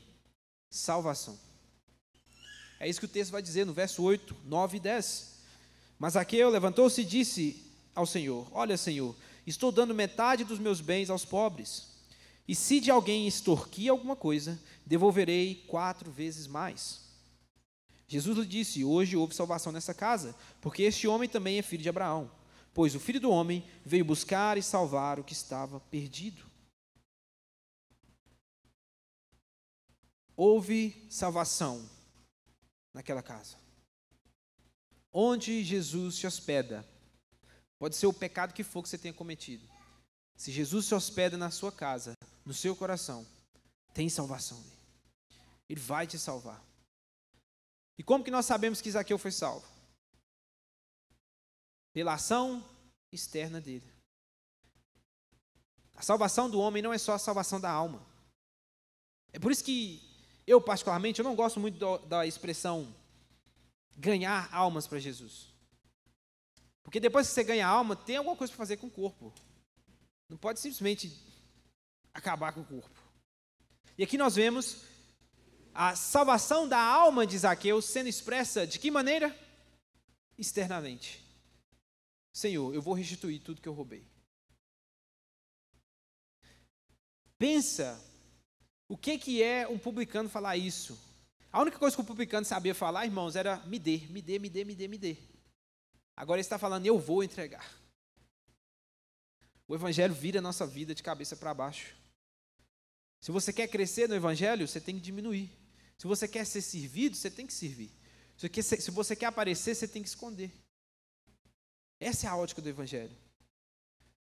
salvação. É isso que o texto vai dizer no verso 8, 9 e 10. Mas Zaqueu levantou-se e disse ao Senhor: olha, Senhor, estou dando metade dos meus bens aos pobres, e se de alguém extorquir alguma coisa, devolverei 4 vezes mais. Jesus lhe disse: hoje houve salvação nessa casa, porque este homem também é filho de Abraão, pois o Filho do Homem veio buscar e salvar o que estava perdido. Houve salvação naquela casa. Onde Jesus se hospeda, pode ser o pecado que for que você tenha cometido. Se Jesus se hospeda na sua casa, no seu coração, tem salvação. Ele vai te salvar. E como que nós sabemos que Zaqueu foi salvo? Pela ação externa dele. A salvação do homem não é só a salvação da alma. É por isso que eu, particularmente, eu não gosto muito da expressão ganhar almas para Jesus. Porque depois que você ganha a alma, tem alguma coisa para fazer com o corpo. Não pode simplesmente acabar com o corpo. E aqui nós vemos a salvação da alma de Zaqueu sendo expressa de que maneira? Externamente. Senhor, eu vou restituir tudo que eu roubei. Pensa, o que é um publicano falar isso? A única coisa que o publicano sabia falar, irmãos, era me dê, me dê, me dê, me dê, me dê. Agora ele está falando, eu vou entregar. O evangelho vira a nossa vida de cabeça para baixo. Se você quer crescer no evangelho, você tem que diminuir. Se você quer ser servido, você tem que servir. Se você quer aparecer, você tem que esconder. Essa é a ótica do evangelho.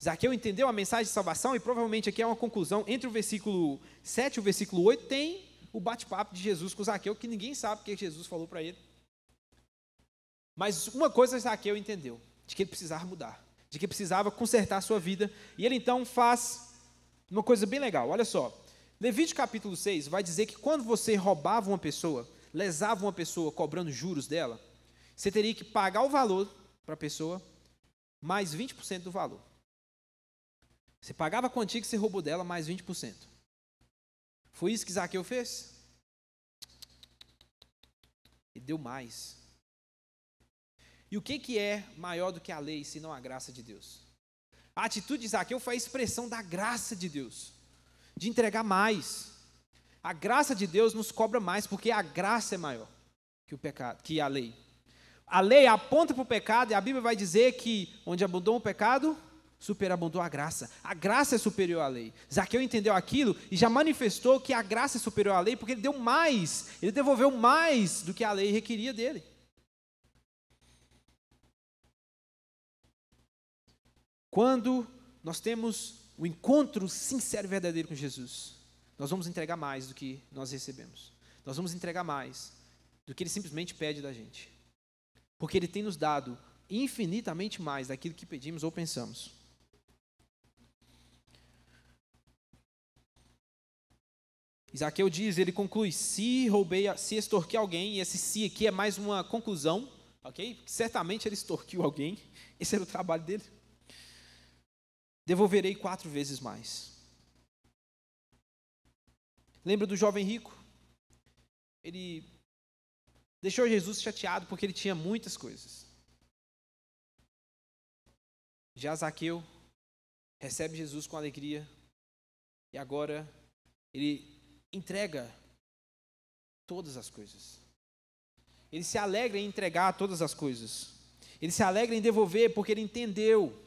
Zaqueu entendeu a mensagem de salvação e provavelmente aqui é uma conclusão. Entre o versículo 7 e o versículo 8 tem o bate-papo de Jesus com Zaqueu, que ninguém sabe o que Jesus falou para ele. Mas uma coisa Zaqueu entendeu, de que ele precisava mudar, de que precisava consertar a sua vida. E ele então faz uma coisa bem legal, olha só. Levítico capítulo 6 vai dizer que quando você roubava uma pessoa, lesava uma pessoa cobrando juros dela, você teria que pagar o valor para a pessoa, mais 20% do valor. Você pagava a quantia que você roubou dela, mais 20%. Foi isso que Zaqueu fez? Ele deu mais. E o que é maior do que a lei, senão a graça de Deus? A atitude de Zaqueu foi a expressão da graça de Deus, de entregar mais. A graça de Deus nos cobra mais, porque a graça é maior que o pecado, que a lei. A lei aponta para o pecado, e a Bíblia vai dizer que onde abundou o pecado, superabundou a graça. A graça é superior à lei. Zaqueu entendeu aquilo e já manifestou que a graça é superior à lei, porque ele deu mais, ele devolveu mais do que a lei requeria dele. Quando nós temos o encontro sincero e verdadeiro com Jesus, nós vamos entregar mais do que nós recebemos. Nós vamos entregar mais do que Ele simplesmente pede da gente. Porque Ele tem nos dado infinitamente mais daquilo que pedimos ou pensamos. Zaqueu diz, ele conclui, se extorquir alguém, e esse se aqui é mais uma conclusão, ok? Certamente ele extorquiu alguém, esse era o trabalho dele. Devolverei 4 vezes mais. Lembra do jovem rico? Ele deixou Jesus chateado porque ele tinha muitas coisas. Já Zaqueu recebe Jesus com alegria e agora ele entrega todas as coisas. Ele se alegra em entregar todas as coisas. Ele se alegra em devolver porque ele entendeu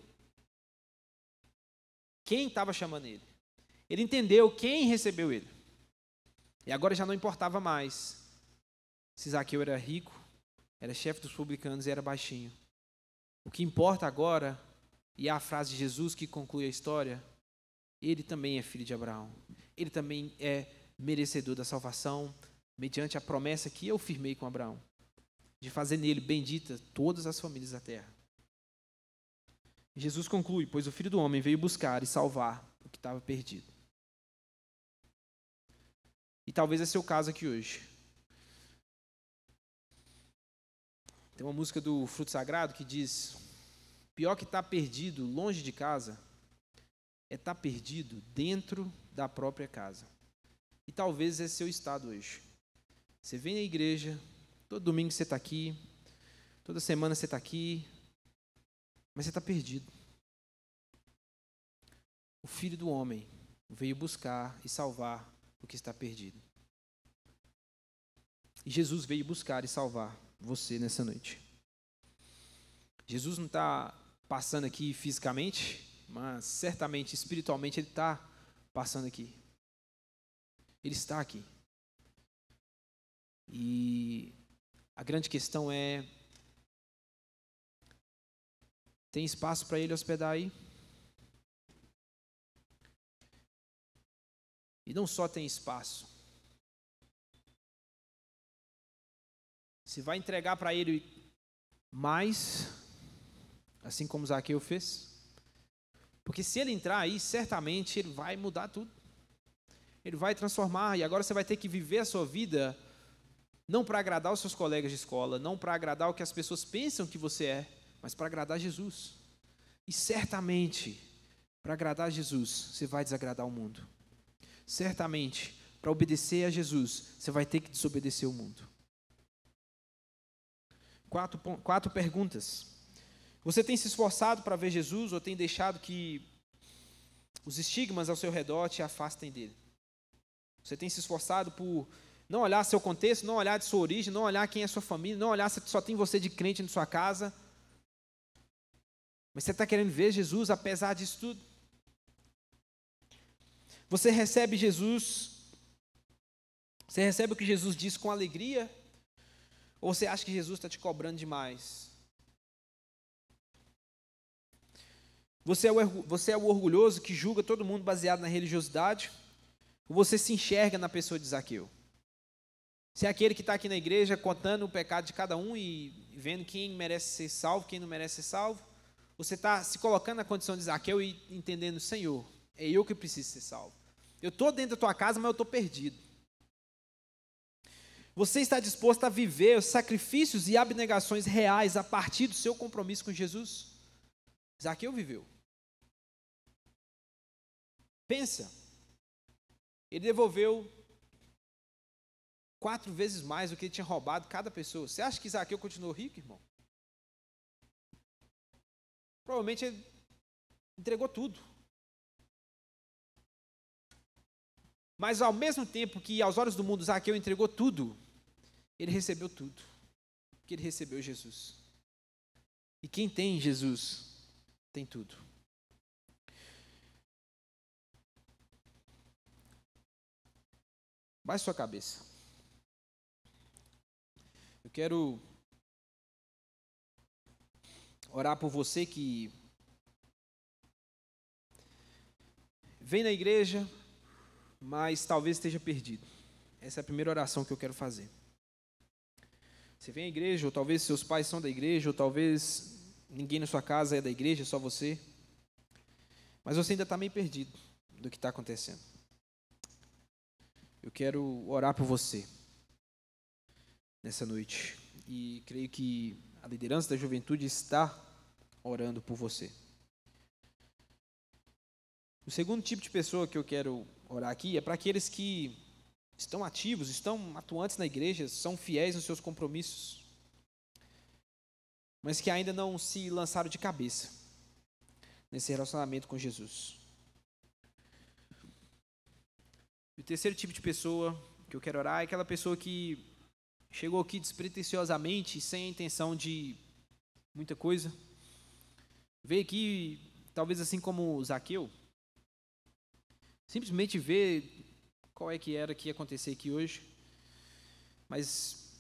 quem estava chamando ele. Ele entendeu quem recebeu ele. E agora já não importava mais se Zaqueu era rico, era chefe dos publicanos e era baixinho. O que importa agora, e é a frase de Jesus que conclui a história, ele também é filho de Abraão. Ele também é merecedor da salvação, mediante a promessa que eu firmei com Abraão, de fazer nele bendita todas as famílias da terra. Jesus conclui, pois o Filho do Homem veio buscar e salvar o que estava perdido. E talvez esse é o caso aqui hoje. Tem uma música do Fruto Sagrado que diz, pior que estar perdido longe de casa, é estar perdido dentro da própria casa. E talvez esse é o seu estado hoje. Você vem na igreja, todo domingo você está aqui, toda semana você está aqui, mas você está perdido. O Filho do Homem veio buscar e salvar o que está perdido. E Jesus veio buscar e salvar você nessa noite. Jesus não está passando aqui fisicamente, mas certamente, espiritualmente, Ele está passando aqui. Ele está aqui. E a grande questão é, tem espaço para Ele hospedar aí? E não só tem espaço. Se vai entregar para Ele mais, assim como Zaqueu fez, porque se ele entrar aí, certamente ele vai mudar tudo. Ele vai transformar, e agora você vai ter que viver a sua vida não para agradar os seus colegas de escola, não para agradar o que as pessoas pensam que você é, mas para agradar Jesus. E certamente, para agradar Jesus, você vai desagradar o mundo. Certamente, para obedecer a Jesus, você vai ter que desobedecer o mundo. 4 perguntas. Você tem se esforçado para ver Jesus ou tem deixado que os estigmas ao seu redor te afastem dele? Você tem se esforçado por não olhar seu contexto, não olhar de sua origem, não olhar quem é sua família, não olhar se só tem você de crente na sua casa. Mas você está querendo ver Jesus apesar disso tudo? Você recebe Jesus, você recebe o que Jesus diz com alegria? Ou você acha que Jesus está te cobrando demais? Você é o orgulhoso que julga todo mundo baseado na religiosidade? Ou você se enxerga na pessoa de Zaqueu? Você é aquele que está aqui na igreja contando o pecado de cada um e vendo quem merece ser salvo, quem não merece ser salvo? Ou você está se colocando na condição de Zaqueu e entendendo, Senhor, é eu que preciso ser salvo. Eu estou dentro da tua casa, mas eu estou perdido. Você está disposto a viver os sacrifícios e abnegações reais a partir do seu compromisso com Jesus? Zaqueu viveu. Pensa. Ele devolveu 4 vezes mais do que ele tinha roubado cada pessoa. Você acha que Zaqueu continuou rico, irmão? Provavelmente ele entregou tudo. Mas ao mesmo tempo que aos olhos do mundo Zaqueu entregou tudo, ele recebeu tudo. Porque ele recebeu Jesus. E quem tem Jesus, tem tudo. Baixe sua cabeça. Eu quero orar por você que vem na igreja, mas talvez esteja perdido. Essa é a primeira oração que eu quero fazer. Você vem à igreja, ou talvez seus pais são da igreja, ou talvez ninguém na sua casa é da igreja, só você. Mas você ainda está meio perdido do que está acontecendo. Eu quero orar por você nessa noite. E creio que a liderança da juventude está orando por você. O segundo tipo de pessoa que eu quero orar aqui é para aqueles que estão ativos, estão atuantes na igreja, são fiéis nos seus compromissos, mas que ainda não se lançaram de cabeça nesse relacionamento com Jesus. E o terceiro tipo de pessoa que eu quero orar é aquela pessoa que chegou aqui despretensiosamente, sem a intenção de muita coisa. Veio aqui, talvez assim como Zaqueu, simplesmente ver qual é que era que ia acontecer aqui hoje. Mas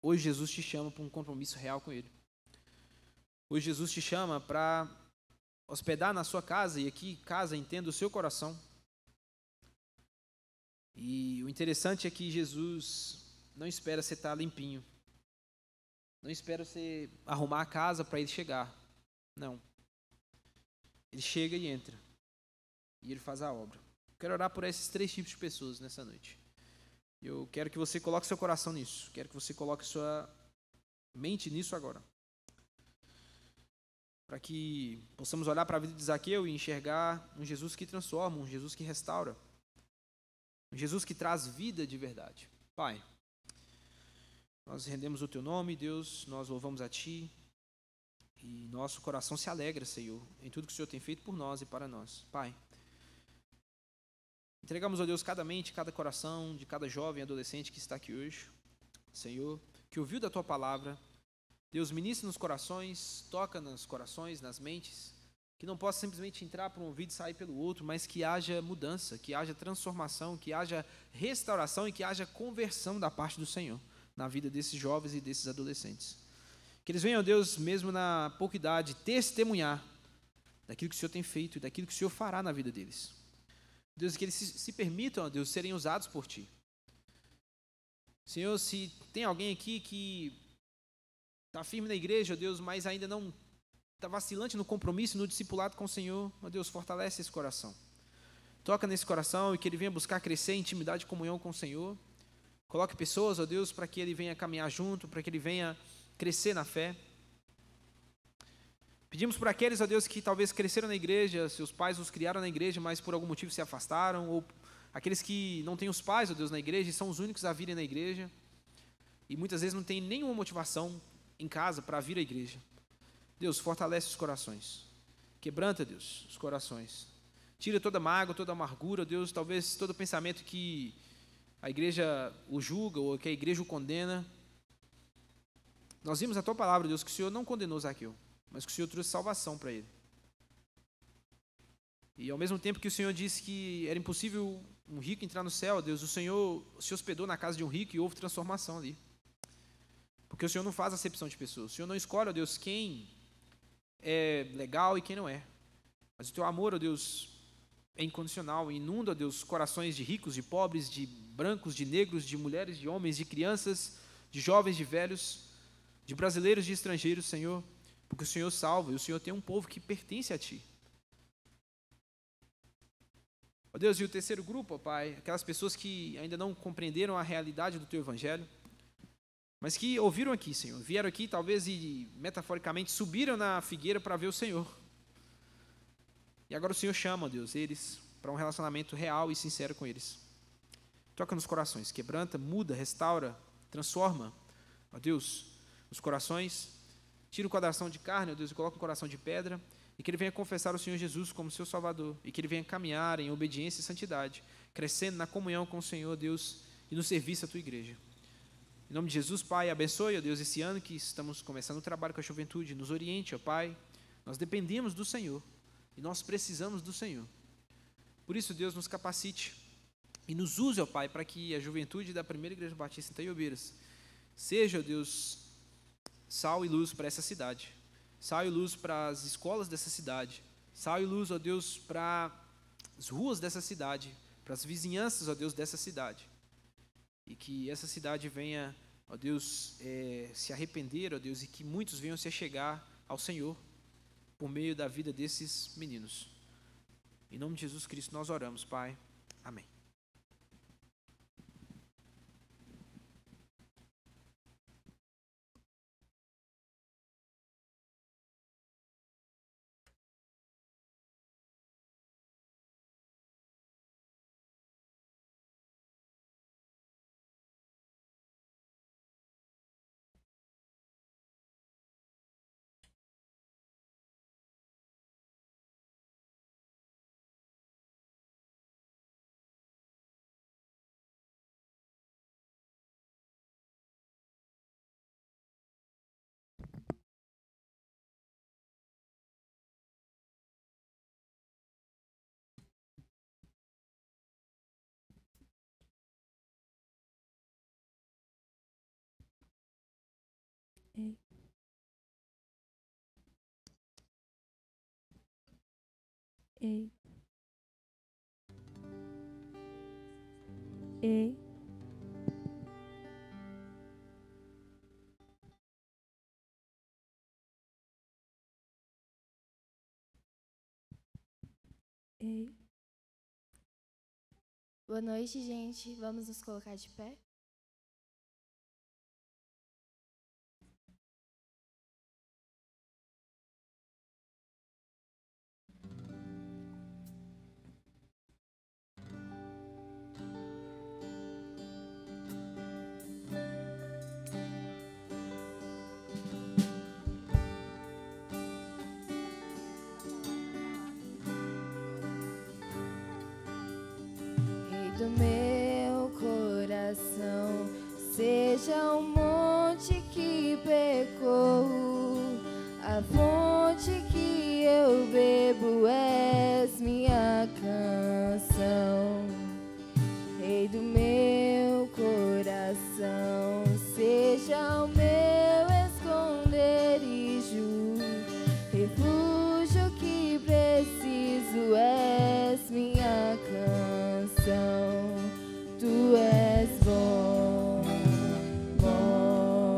hoje Jesus te chama para um compromisso real com Ele. Hoje Jesus te chama para hospedar na sua casa, e aqui casa entenda o seu coração. E o interessante é que Jesus não espera você estar limpinho. Não espera você arrumar a casa para Ele chegar. Não. Ele chega e entra. E Ele faz a obra. Eu quero orar por esses 3 tipos de pessoas nessa noite. Eu quero que você coloque seu coração nisso. Quero que você coloque sua mente nisso agora. Para que possamos olhar para a vida de Zaqueu e enxergar um Jesus que transforma, um Jesus que restaura. Um Jesus que traz vida de verdade. Pai, nós rendemos o Teu nome, Deus, nós louvamos a Ti. E nosso coração se alegra, Senhor, em tudo que o Senhor tem feito por nós e para nós. Pai, entregamos a Deus cada mente, cada coração de cada jovem e adolescente que está aqui hoje. Senhor, que ouviu da Tua palavra, Deus, ministra nos corações, toca nos corações, nas mentes, que não possa simplesmente entrar por um ouvido e sair pelo outro, mas que haja mudança, que haja transformação, que haja restauração e que haja conversão da parte do Senhor na vida desses jovens e desses adolescentes. Que eles venham, Deus, mesmo na pouca idade, testemunhar daquilo que o Senhor tem feito e daquilo que o Senhor fará na vida deles. Deus, que eles se permitam, Deus, serem usados por Ti. Senhor, se tem alguém aqui que está firme na igreja, Deus, mas ainda não está vacilante no compromisso, no discipulado com o Senhor, ó Deus, fortalece esse coração. Toca nesse coração e que ele venha buscar crescer em intimidade e comunhão com o Senhor. Coloque pessoas, ó Deus, para que ele venha caminhar junto, para que ele venha crescer na fé. Pedimos por aqueles, ó Deus, que talvez cresceram na igreja, seus pais os criaram na igreja, mas por algum motivo se afastaram, ou aqueles que não têm os pais, ó Deus, na igreja e são os únicos a virem na igreja, e muitas vezes não têm nenhuma motivação em casa para vir à igreja. Deus, fortalece os corações. Quebranta, Deus, os corações. Tira toda mágoa, toda amargura, Deus, talvez todo pensamento que a igreja o julga ou que a igreja o condena. Nós vimos a tua palavra, Deus, que o Senhor não condenou Zaqueu, mas que o Senhor trouxe salvação para ele. E ao mesmo tempo que o Senhor disse que era impossível um rico entrar no céu, Deus, o Senhor se hospedou na casa de um rico e houve transformação ali. Porque o Senhor não faz acepção de pessoas. O Senhor não escolhe, ó Deus, quem é legal e quem não é. Mas o teu amor, ó Deus, é incondicional. Inunda, ó Deus, corações de ricos, de pobres, de brancos, de negros, de mulheres, de homens, de crianças, de jovens, de velhos, de brasileiros, de estrangeiros, Senhor. Porque o Senhor salva e o Senhor tem um povo que pertence a Ti. Ó Deus, e o terceiro grupo, ó Pai, aquelas pessoas que ainda não compreenderam a realidade do Teu Evangelho, mas que ouviram aqui, Senhor, vieram aqui talvez e metaforicamente subiram na figueira para ver o Senhor. E agora o Senhor chama, ó Deus, eles para um relacionamento real e sincero com eles. Toca nos corações, quebranta, muda, restaura, transforma, ó Deus, os corações, tira o coração de carne, ó Deus, e coloca um coração de pedra, e que ele venha confessar o Senhor Jesus como seu Salvador, e que ele venha caminhar em obediência e santidade, crescendo na comunhão com o Senhor, Deus, e no serviço à Tua igreja. Em nome de Jesus, Pai, abençoe, ó Deus, esse ano que estamos começando o trabalho com a juventude, nos oriente, ó Pai, nós dependemos do Senhor, e nós precisamos do Senhor. Por isso, Deus, nos capacite, e nos use, ó Pai, para que a juventude da Primeira Igreja Batista em Itaiobeiras seja, ó Deus, sal e luz para essa cidade, sal e luz para as escolas dessa cidade, sal e luz, ó Deus, para as ruas dessa cidade, para as vizinhanças, ó Deus, dessa cidade. E que essa cidade venha, ó Deus, se arrepender, ó Deus, e que muitos venham se achegar ao Senhor por meio da vida desses meninos. Em nome de Jesus Cristo nós oramos, Pai. Amém. Ei. Ei. Ei. Ei. Boa noite, gente. Vamos nos colocar de pé? Do meu coração, seja o monte que pecou, a fonte que eu bebo és minha canção. Rei do meu coração, seja o meu esconderijo, refúgio que preciso és minha canção. Tu és bom, bom,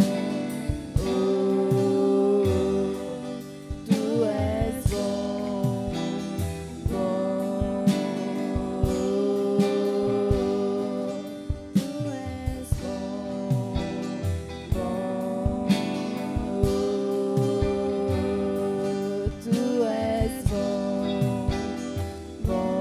oh, tu és bom, bom, oh, tu és bom, bom, oh, tu és bom, bom.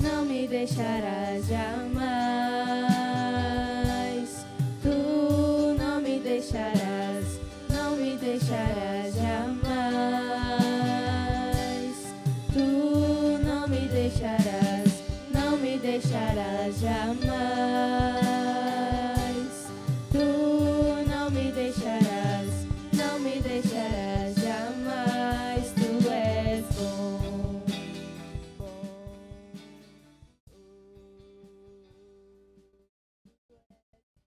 não me deixarás jamais. Tu não me deixarás, não me deixarás jamais. Tu não me deixarás, não me deixarás jamais.